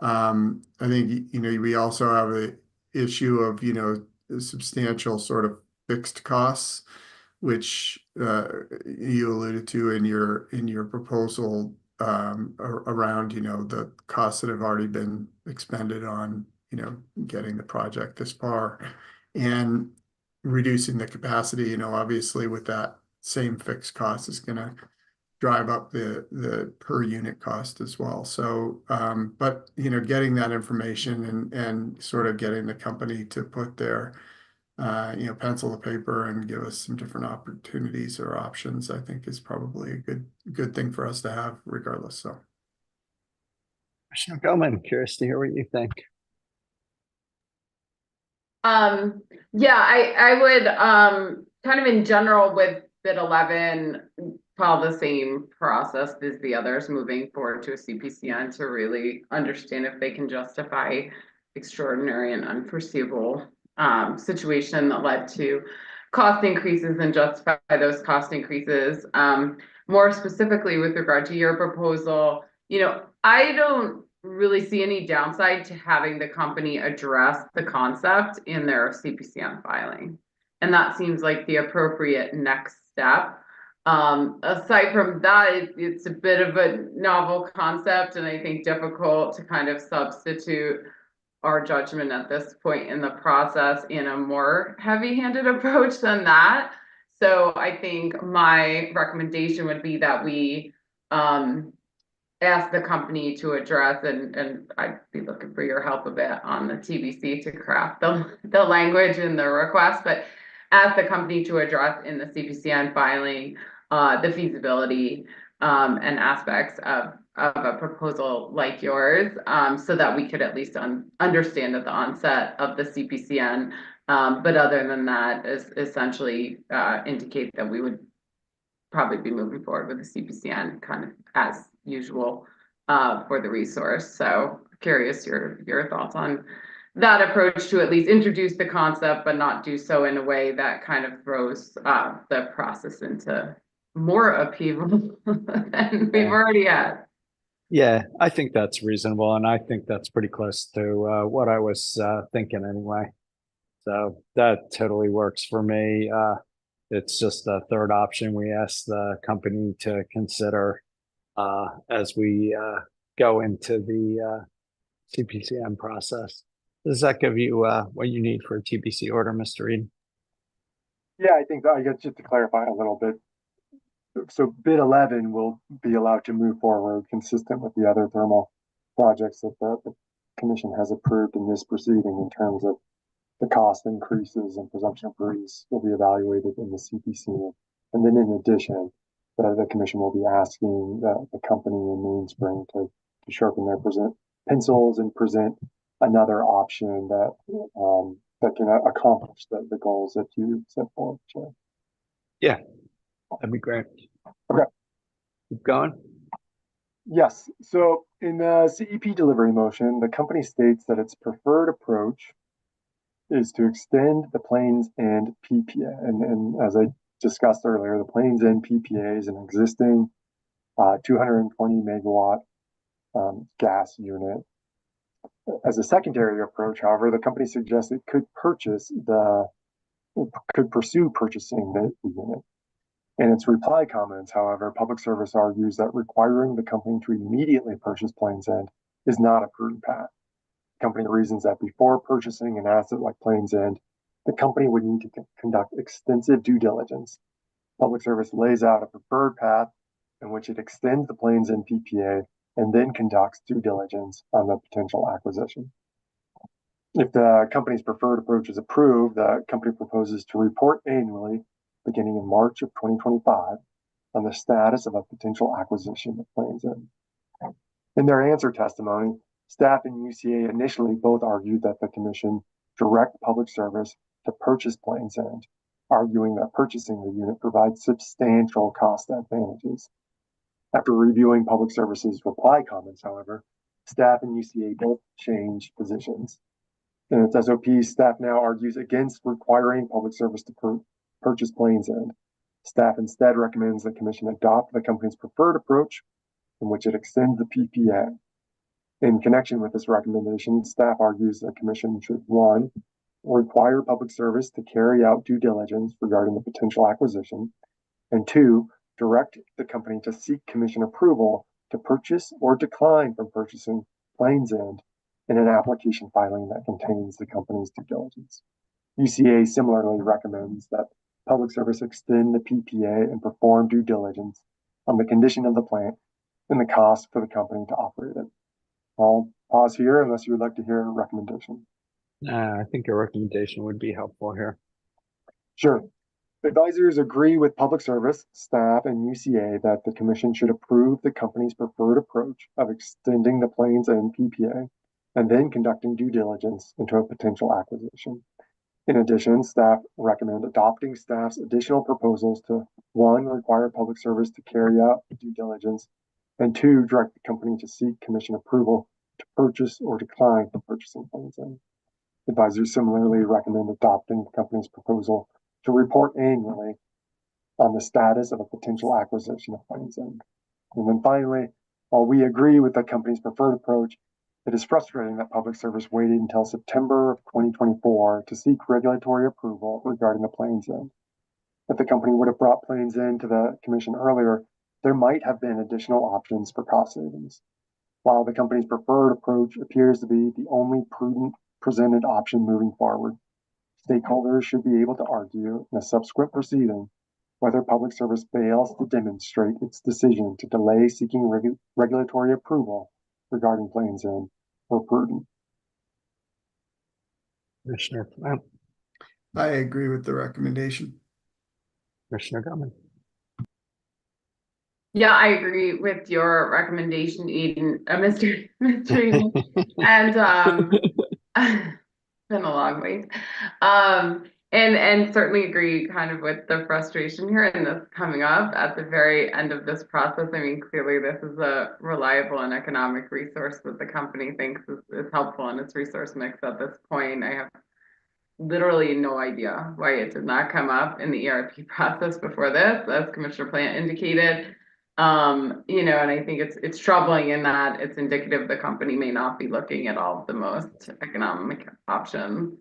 I think, you know, we also have a issue of, you know, substantial sort of fixed costs, which you alluded to in your proposal around, you know, the costs that have already been expended on, you know, getting the project this far, and reducing the capacity, you know, obviously with that same fixed cost is going to drive up the per unit cost as well. So, but, you know, getting that information and sort of getting the company to put their, you know, pencil to paper and give us some different opportunities or options, I think is probably a good thing for us to have regardless. So. Commissioner Goldman, curious to hear what you think. Yeah, I would kind of in general with bid 11 follow the same process as the others, moving forward to a CPCN to really understand if they can justify extraordinary and unforeseeable situation that led to cost increases and justify those cost increases. More specifically with regard to your proposal, you know, I don't really see any downside to having the company address the concept in their CPCN filing. And that seems like the appropriate next step. Aside from that, it's a bit of a novel concept, and I think difficult to kind of substitute our judgment at this point in the process in a more heavy-handed approach than that. So I think my recommendation would be that we ask the company to address, and I'd be looking for your help a bit on the TBC to craft the language in the request, but ask the company to address in the CPCN filing the feasibility and aspects of a proposal like yours, so that we could at least understand at the onset of the CPCN. But other than that, is essentially indicate that we would probably be moving forward with the CPCN kind of as usual for the resource. So curious your thoughts on that approach to at least introduce the concept, but not do so in a way that kind of throws the process into more upheaval than we've already had. Yeah, I think that's reasonable, and I think that's pretty close to what I was thinking anyway. So that totally works for me. It's just a third option we asked the company to consider as we go into the CPCN process. Does that give you what you need for a TBC order, Mr. Reed? Yeah, I think I guess just to clarify a little bit. So bid 11 will be allowed to move forward consistent with the other thermal projects that the commission has approved in this proceeding, in terms of the cost increases and presumption of release will be evaluated in the CPC. And then in addition, the commission will be asking the company in Mainspring to sharpen their pencils and present another option that that can accomplish the goals that you set forth. Yeah, that'd be great. Okay. Keep going. Yes. So in the CEP delivery motion, the company states that its preferred approach is to extend the Plains End PPA. And as I discussed earlier, the Plains End PPA is an existing 220 megawatt gas unit. As a secondary approach, however, the company suggests it could pursue purchasing the unit. In its reply comments, however, Public Service argues that requiring the company to immediately purchase Plains End is not a prudent path. The company reasons that before purchasing an asset like Plains End, the company would need to conduct extensive due diligence. Public Service lays out a preferred path in which it extends the Plains End PPA and then conducts due diligence on the potential acquisition. If the company's preferred approach is approved, the company proposes to report annually, beginning in March of 2025, on the status of a potential acquisition of Plains End. In their answer testimony, staff and UCA initially both argued that the commission direct Public Service to purchase Plains End, arguing that purchasing the unit provides substantial cost advantages. After reviewing Public Service's reply comments, however, staff and UCA both changed positions. In its SOP, staff now argues against requiring Public Service to purchase Plains End. Staff instead recommends the commission adopt the company's preferred approach, in which it extends the PPA. In connection with this recommendation, staff argues the commission should, 1, require Public Service to carry out due diligence regarding the potential acquisition, and 2, direct the company to seek commission approval to purchase or decline from purchasing Plains End in an application filing that contains the company's due diligence. UCA similarly recommends that Public Service extend the PPA and perform due diligence on the condition of the plant and the cost for the company to operate it. I'll pause here unless you would like to hear a recommendation. I think a recommendation would be helpful here. Sure. Advisors agree with Public Service, staff, and UCA that the commission should approve the company's preferred approach of extending the Plains End PPA and then conducting due diligence into a potential acquisition. In addition, staff recommend adopting staff's additional proposals to 1, require Public Service to carry out due diligence, and 2, direct the company to seek commission approval to purchase or decline from purchasing Plains End. Advisors similarly recommend adopting the company's proposal to report annually on the status of a potential acquisition of Plains End. And then finally, while we agree with the company's preferred approach, it is frustrating that Public Service waited until September of 2024 to seek regulatory approval regarding the Plains End. If the company would have brought Plains End to the commission earlier, there might have been additional options for cost savings. While the company's preferred approach appears to be the only prudent presented option moving forward, stakeholders should be able to argue in a subsequent proceeding whether Public Service fails to demonstrate its decision to delay seeking regulatory approval regarding Plains End were prudent. Commissioner Plant, I agree with the recommendation. Commissioner Gutman. Yeah, I agree with your recommendation, Eden, Mr. Eden. And it's been a long wait. And certainly agree kind of with the frustration here and this coming up at the very end of this process. I mean, clearly this is a reliable and economic resource that the company thinks is helpful in its resource mix at this point. I have literally no idea why it did not come up in the ERP process before this, as Commissioner Plant indicated. And I think it's troubling in that it's indicative the company may not be looking at all of the most economic options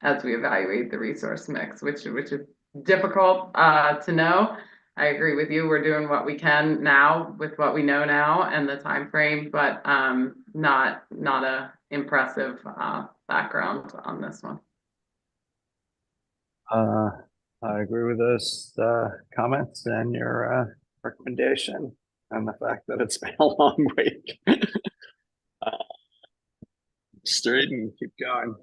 as we evaluate the resource mix, which is difficult to know. I agree with you. We're doing what we can now with what we know now and the time frame, but not a impressive background on this one. I agree with those comments and your recommendation and the fact that it's been a long week. Straight and keep going.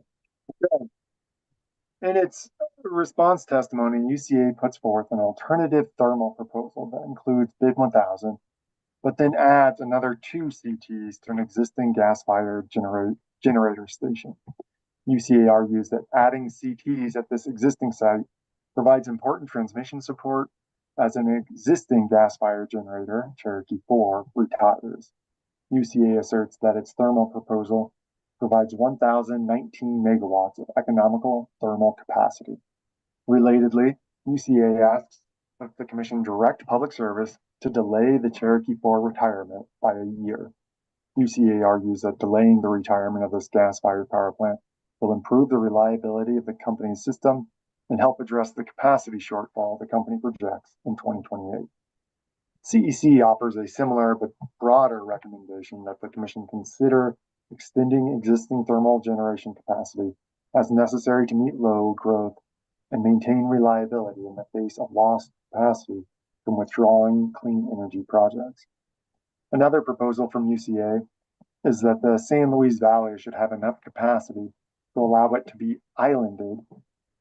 In its response testimony, UCA puts forth an alternative thermal proposal that includes Bid 1000, but then adds another 2 CTs to an existing gas-fired generator station. UCA argues that adding CTs at this existing site provides important transmission support, as an existing gas-fired generator, Cherokee 4, retires. UCA asserts that its thermal proposal provides 1,019 megawatts of economical thermal capacity. Relatedly, UCA asks that the Commission direct Public Service to delay the Cherokee 4 retirement by a year. UCA argues that delaying the retirement of this gas-fired power plant will improve the reliability of the company's system and help address the capacity shortfall the company projects in 2028. CEC offers a similar but broader recommendation that the Commission consider extending existing thermal generation capacity as necessary to meet load growth and maintain reliability in the face of lost capacity from withdrawing clean energy projects. Another proposal from UCA is that the San Luis Valley should have enough capacity to allow it to be islanded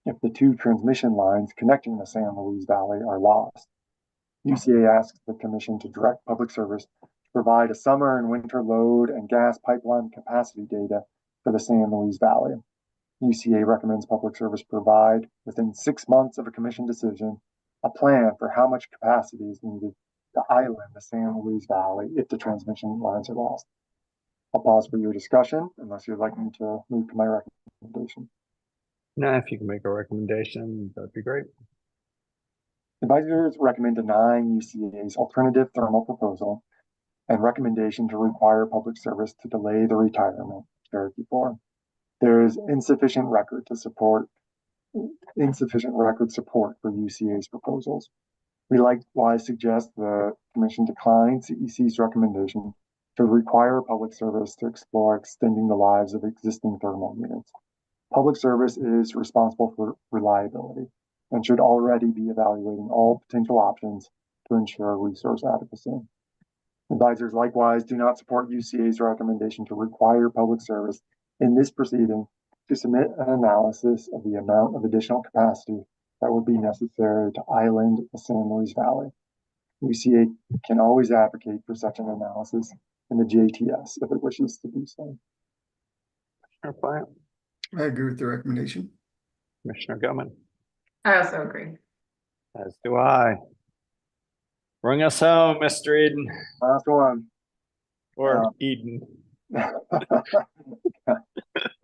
if the two transmission lines connecting the San Luis Valley are lost. UCA asks the Commission to direct Public Service to provide a summer and winter load and gas pipeline capacity data for the San Luis Valley. UCA recommends Public Service provide, within 6 months of a Commission decision, a plan for how much capacity is needed to island the San Luis Valley if the transmission lines are lost. I'll pause for your discussion unless you'd like me to move to my recommendation. Now, if you can make a recommendation, that'd be great. Advisors recommend denying UCA's alternative thermal proposal and recommendation to require Public Service to delay the retirement of Cherokee 4. There is insufficient record support for UCA's proposals. We likewise suggest the Commission decline CEC's recommendation to require Public Service to explore extending the lives of existing thermal units. Public Service is responsible for reliability and should already be evaluating all potential options to ensure resource adequacy. Advisors likewise do not support UCA's recommendation to require Public Service in this proceeding to submit an analysis of the amount of additional capacity that would be necessary to island the San Luis Valley. UCA can always advocate for such an analysis in the JTS if it wishes to do so. I agree with the recommendation. Commissioner Gilman, I also agree. as do I. Bring us home, Mr. Eden, Last one. or Eden.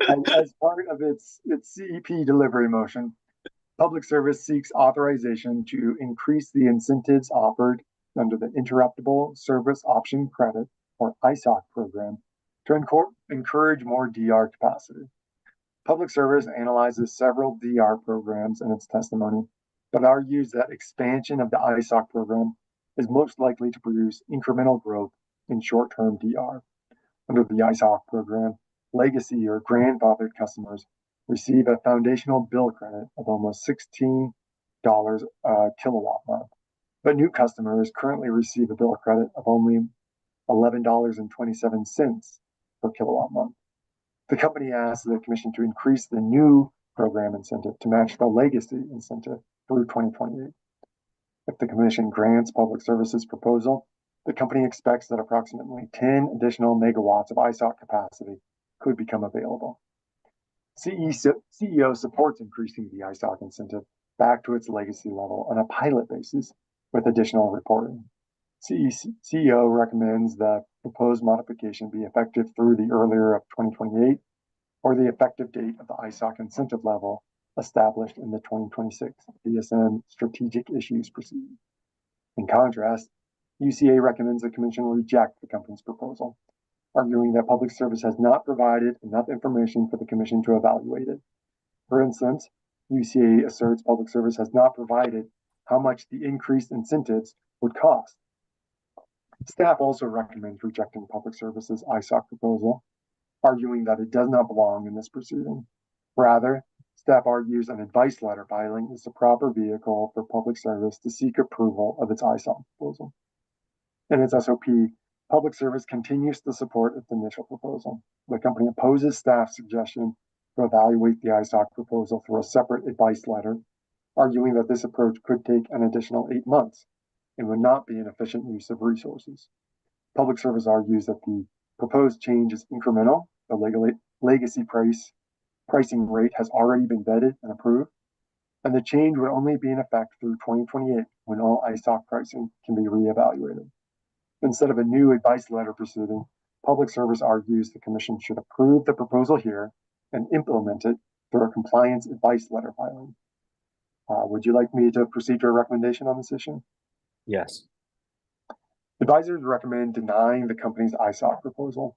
As part of its CEP delivery motion, Public Service seeks authorization to increase the incentives offered under the Interruptible Service Option Credit, or ISOC program, to encourage more DR capacity. Public Service analyzes several DR programs in its testimony, but argues that expansion of the ISOC program is most likely to produce incremental growth in short-term DR. Under the ISOC program, legacy or grandfathered customers receive a foundational bill credit of almost $16 a kilowatt month, but new customers currently receive a bill credit of only $11.27 per kilowatt month. The company asks the Commission to increase the new program incentive to match the legacy incentive through 2028. If the Commission grants Public Service's proposal, the company expects that approximately 10 additional megawatts of ISOC capacity could become available. CEO supports increasing the ISOC incentive back to its legacy level on a pilot basis with additional reporting. CEO recommends that proposed modification be effective through the earlier of 2028 or the effective date of the ISOC incentive level established in the 2026 DSM Strategic Issues Proceeding. In contrast, UCA recommends the Commission reject the company's proposal, arguing that Public Service has not provided enough information for the Commission to evaluate it. For instance, UCA asserts Public Service has not provided how much the increased incentives would cost. Staff also recommends rejecting Public Service's ISOC proposal, arguing that it does not belong in this proceeding. Rather, staff argues an advice letter filing is the proper vehicle for Public Service to seek approval of its ISOC proposal. In its SOP, Public Service continues to support its initial proposal. The company opposes staff's suggestion to evaluate the ISOC proposal through a separate advice letter, arguing that this approach could take an additional 8 months and would not be an efficient use of resources. Public Service argues that the proposed change is incremental. The legacy pricing rate has already been vetted and approved. and the change would only be in effect through 2028 when all ISOC pricing can be reevaluated. Instead of a new advice letter proceeding, Public Service argues the Commission should approve the proposal here and implement it through a compliance advice letter filing. Would you like me to proceed to a recommendation on this issue? Yes. Advisors recommend denying the company's ISOC proposal.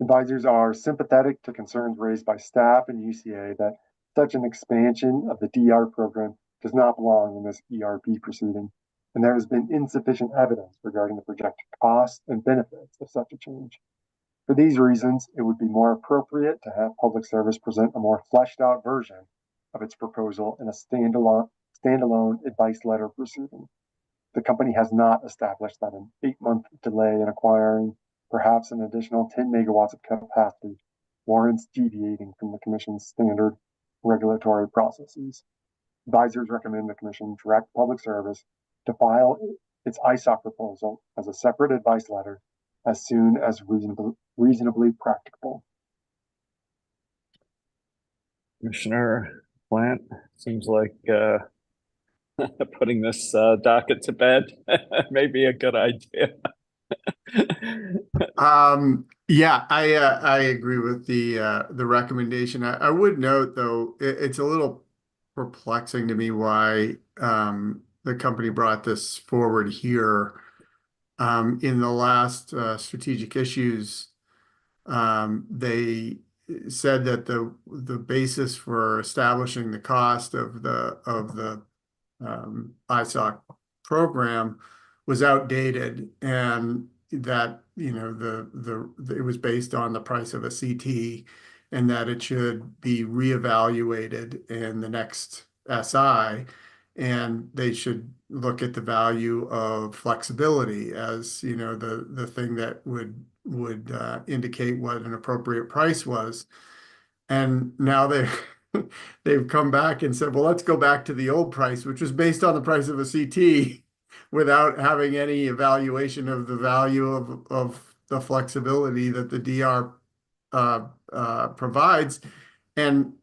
Advisors are sympathetic to concerns raised by staff and UCA that such an expansion of the DR program does not belong in this ERP proceeding, and there has been insufficient evidence regarding the projected costs and benefits of such a change. For these reasons, it would be more appropriate to have Public Service present a more fleshed out version of its proposal in a standalone advice letter proceeding. The company has not established that an 8-month delay in acquiring perhaps an additional 10 megawatts of capacity warrants deviating from the Commission's standard regulatory processes. Advisors recommend the Commission direct Public Service to file its ISOC proposal as a separate advice letter as soon as reasonably practicable. Commissioner Plant, seems like putting this docket to bed may be a good idea. Yeah, I agree with the recommendation. I would note though, it's a little perplexing to me why the company brought this forward here. In the last strategic issues, they said that the basis for establishing the cost of the ISOC program was outdated, and that it was based on the price of a CT, and that it should be reevaluated in the next SI, and they should look at the value of flexibility as the thing that would indicate what an appropriate price was. And now they've come back and said, well, let's go back to the old price, which was based on the price of a CT, without having any evaluation of the value of the flexibility that the DR provides, and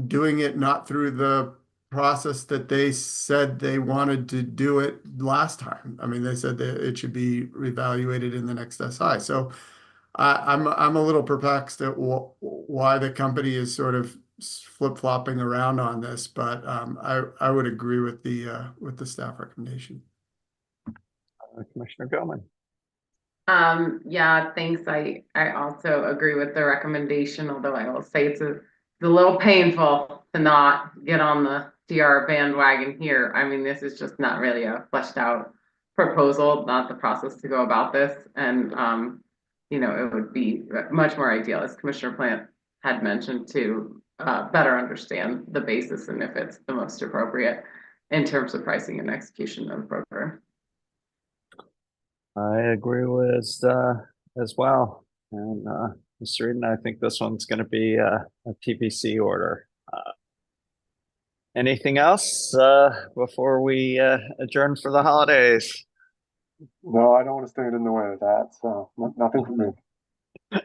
doing it not through the process that they said they wanted to do it last time. I mean, they said that it should be reevaluated in the next SI. So I'm a little perplexed at why the company is sort of flip-flopping around on this, but I would agree with the staff recommendation. Commissioner Gilman. Yeah, thanks. I also agree with the recommendation, although I will say it's a little painful to not get on the DR bandwagon here. I mean, this is just not really a fleshed out proposal, not the process to go about this. And, it would be much more ideal, as Commissioner Plant had mentioned, to better understand the basis and if it's the most appropriate in terms of pricing and execution of the program. I agree with as well. And Mr. Eden, I think this one's going to be a TBC order. Anything else before we adjourn for the holidays? No, I don't want to stand in the way of that, so nothing for me.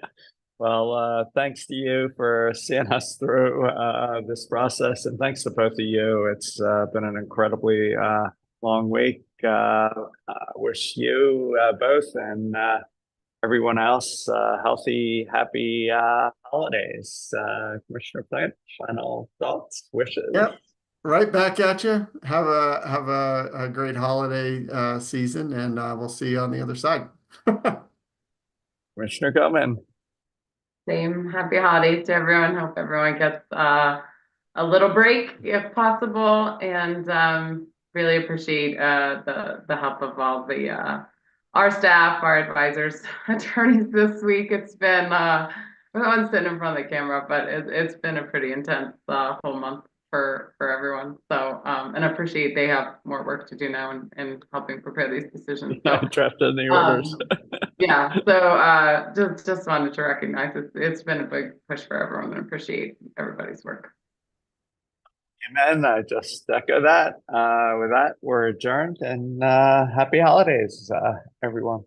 Well, thanks to you for seeing us through this process, and thanks to both of you. It's been an incredibly long week. Wish you both and everyone else healthy, happy holidays. Commissioner Plant, final thoughts, wishes? Yep. Right back at you. Have a great holiday season, and we'll see you on the other side. Commissioner Gilman. Same. Happy holidays to everyone. Hope everyone gets a little break if possible, and really appreciate the help of all the our staff, our advisors, attorneys this week. It's been everyone's sitting in front of the camera, but it's been a pretty intense whole month for everyone. So and appreciate they have more work to do now in helping prepare these decisions. So, drafted the orders. Yeah, so just wanted to recognize it's been a big push for everyone, and appreciate everybody's work. Amen. I just echo that. With that, we're adjourned, and happy holidays, everyone.